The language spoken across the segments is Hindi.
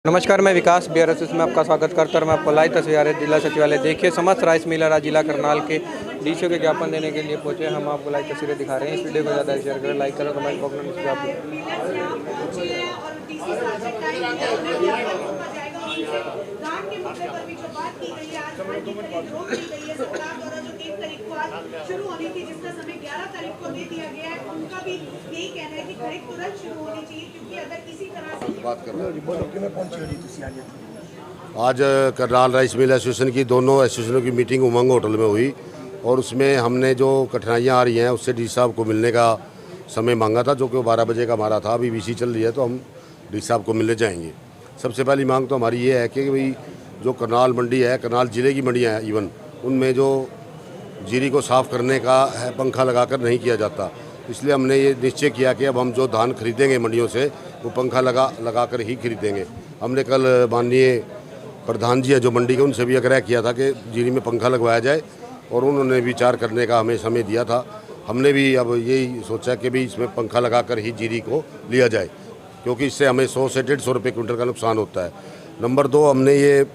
नमस्कार, मैं विकास BRSS में आपका स्वागत करता हूँ। मैं आपको लाइव तस्वीरें जिला सचिवालय देखिए समस्त राइस मिलर जिला करनाल के डीसीओ के ज्ञापन देने के लिए पहुंचे। हम आपको लाइव तस्वीरें दिखा रहे हैं। इस वीडियो को ज़्यादा शेयर करें, लाइक करें, कमेंट बॉक्स में शुरू होनी थी, जिसका समय 11 तारीख को दे दिया गया है। उनका भी यही कहना है कि खरीद तुरंत शुरू होनी चाहिए, क्योंकि अगर इसी तरह से बात कर आज करनाल राइस मिल एसोसिएशन की दोनों एसोसिएशनों की मीटिंग उमंग होटल में हुई और उसमें हमने जो कठिनाइयाँ आ रही हैं उससे डी साहब को मिलने का समय मांगा था, जो कि 12 बजे का हमारा था। अभी VC चल रही है तो हम डी साहब को मिलने जाएंगे। सबसे पहली मांग तो हमारी ये है कि भाई जो करनाल मंडी है, करनाल ज़िले की मंडियाँ हैं इवन, उनमें जो जीरी को साफ़ करने का है पंखा लगाकर नहीं किया जाता। इसलिए हमने ये निश्चय किया कि अब हम जो धान खरीदेंगे मंडियों से वो पंखा लगाकर ही खरीदेंगे। हमने कल माननीय प्रधान जी है जो मंडी के, उनसे भी आग्रह किया था कि जीरी में पंखा लगवाया जाए और उन्होंने विचार करने का हमें समय दिया था। हमने भी अब यही सोचा कि भी इसमें पंखा लगाकर ही जीरी को लिया जाए, क्योंकि इससे हमें 100 से 150 रुपये क्विंटल का नुकसान होता है। नंबर 2, हमने ये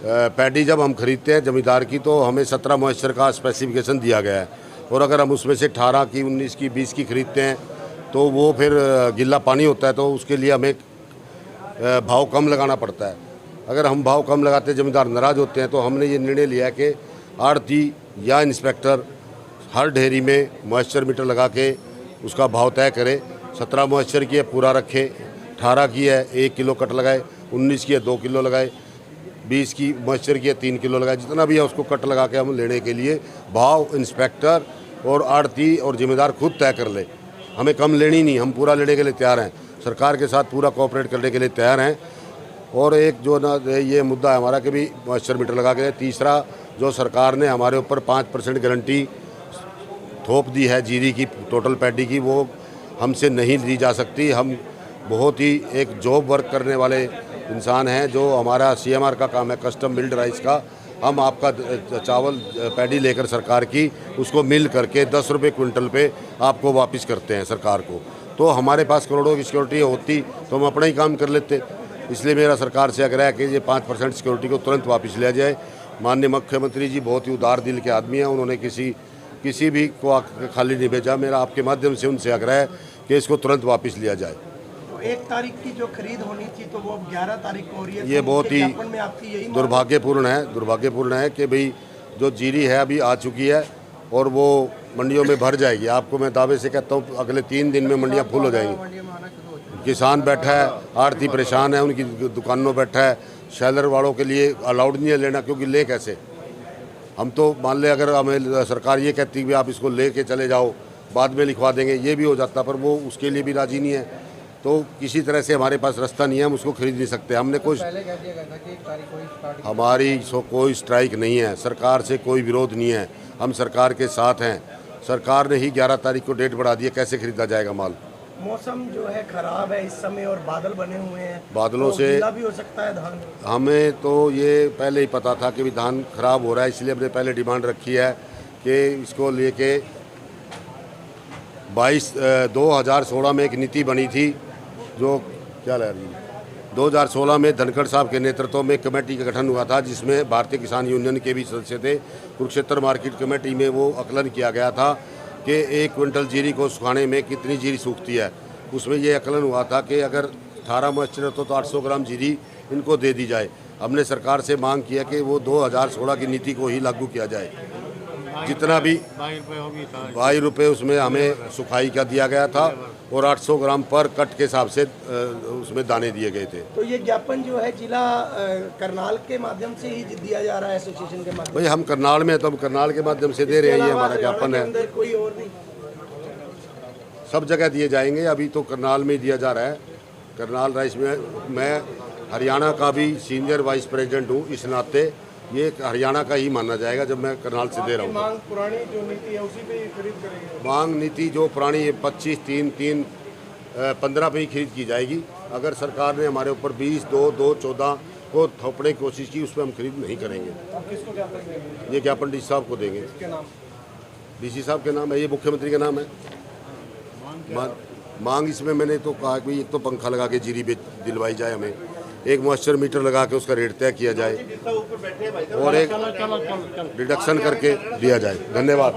पैडी जब हम खरीदते हैं जमींदार की तो हमें 17 मॉइस्चर का स्पेसिफिकेशन दिया गया है, और अगर हम उसमें से 18 की, 19 की, 20 की खरीदते हैं तो वो फिर गिल्ला पानी होता है, तो उसके लिए हमें भाव कम लगाना पड़ता है। अगर हम भाव कम लगाते हैं जमींदार नाराज़ होते हैं, तो हमने ये निर्णय लिया कि आड़ती या इंस्पेक्टर हर ढेरी में मॉइस्चर मीटर लगा के उसका भाव तय करे। 17 मॉइस्चर की है पूरा रखे, 18 की है 1 किलो कट लगाए, 19 की है 2 किलो लगाए, 20 की मॉइस्चर की है 3 किलो लगाए। जितना भी है उसको कट लगा के हम लेने के लिए भाव इंस्पेक्टर और आड़ती और जिम्मेदार खुद तय कर ले। हमें कम लेनी नहीं, हम पूरा लेने के लिए तैयार हैं, सरकार के साथ पूरा कोऑपरेट करने के लिए तैयार हैं। और एक जो ना ये मुद्दा है हमारा कि भी मॉइस्चर मीटर लगा के। तीसरा, जो सरकार ने हमारे ऊपर 5% गारंटी थोप दी है जीरी की, टोटल पैडी की, वो हमसे नहीं दी जा सकती। हम बहुत ही एक जॉब वर्क करने वाले इंसान हैं, जो हमारा CMR का काम है, कस्टम मिल्ड राइस का। हम आपका चावल पैडी लेकर सरकार की उसको मिल करके 10 रुपये क्विंटल पे आपको वापस करते हैं सरकार को। तो हमारे पास करोड़ों की सिक्योरिटी होती तो हम अपना ही काम कर लेते। इसलिए मेरा सरकार से आग्रह है कि ये 5% सिक्योरिटी को तुरंत वापस लिया जाए। माननीय मुख्यमंत्री जी बहुत ही उदार दिल के आदमी हैं, उन्होंने किसी भी को खाली नहीं भेजा। मेरा आपके माध्यम से उनसे आग्रह है कि इसको तुरंत वापस लिया जाए। 1 तारीख की जो खरीद होनी थी तो वो 11 तारीख को हो रही है। ये तो बहुत ही दुर्भाग्यपूर्ण है कि भाई जो जीरी है अभी आ चुकी है और वो मंडियों में भर जाएगी। आपको मैं दावे से कहता हूँ अगले 3 दिन में मंडियाँ फुल हो जाएंगी। किसान बैठा है, आड़ती परेशान है, उनकी दुकानों बैठा है। शैलर वालों के लिए अलाउड नहीं है लेना, क्योंकि ले कैसे। हम तो मान ले अगर हमें सरकार ये कहती है कि आप इसको ले के चले जाओ, बाद में लिखवा देंगे, ये भी हो जाता, पर वो उसके लिए भी राज़ी नहीं है। तो किसी तरह से हमारे पास रास्ता नहीं है, हम उसको खरीद नहीं सकते। हमने कुछ हमारी कोई स्ट्राइक नहीं है, सरकार से कोई विरोध नहीं है, हम सरकार के साथ हैं। सरकार ने ही 11 तारीख को डेट बढ़ा दी है, कैसे खरीदा जाएगा माल। मौसम जो है खराब है इस समय और बादल बने हुए हैं, बादलों तो से गीला भी हो सकता है धान। हमें तो ये पहले ही पता था कि भी धान खराब हो रहा है, इसलिए हमने पहले डिमांड रखी है कि इसको लेके 2016 में एक नीति बनी थी, जो क्या लग रही है 2016 में धनखड़ साहब के नेतृत्व में कमेटी का गठन हुआ था, जिसमें भारतीय किसान यूनियन के भी सदस्य थे। कुरुक्षेत्र मार्केट कमेटी में वो आकलन किया गया था कि 1 क्विंटल जीरी को सुखाने में कितनी जीरी सूखती है। उसमें ये आकलन हुआ था कि अगर 18 मॉइस्चर तो 800 ग्राम जीरी इनको दे दी जाए। हमने सरकार से मांग किया कि वो 2016 की नीति को ही लागू किया जाए। जितना भी 22 रुपये उसमें हमें सुखाई का दिया गया था और 800 ग्राम पर कट के हिसाब से उसमें दाने दिए गए थे। तो ये ज्ञापन जो है जिला करनाल के माध्यम से ही दिया जा रहा है, एसोसिएशन के माध्यम। भाई हम करनाल में, तो हम करनाल के माध्यम से दे रहे हैं, ये हमारा ज्ञापन है। कोई और नहीं, सब जगह दिए जाएंगे। अभी तो करनाल में दिया जा रहा है। करनाल राइस में मैं हरियाणा का भी सीनियर वाइस प्रेसिडेंट हूँ, इस नाते ये हरियाणा का ही माना जाएगा जब मैं करनाल से दे रहा हूँ। मांग पुरानी जो नीति है उसी पे ही खरीद करेंगे। मांग नीति जो पुरानी 25, 3, 3, 15 पे ही खरीद की जाएगी। अगर सरकार ने हमारे ऊपर 20, 2, 2, 14 को थोपने की कोशिश की, उस पर हम खरीद नहीं करेंगे। किसको ज्ञापन देंगे? ये ज्ञापन DC साहब को देंगे। किसके नाम? DC साहब के नाम है, ये मुख्यमंत्री का नाम है। मांग इसमें मैंने तो कहा कि एक तो पंखा लगा के जीरी बेच दिलवाई जाए हमें, एक मॉइस्चर मीटर लगा के उसका रेट तय किया जाए और एक डिडक्शन करके दिया जाए। धन्यवाद।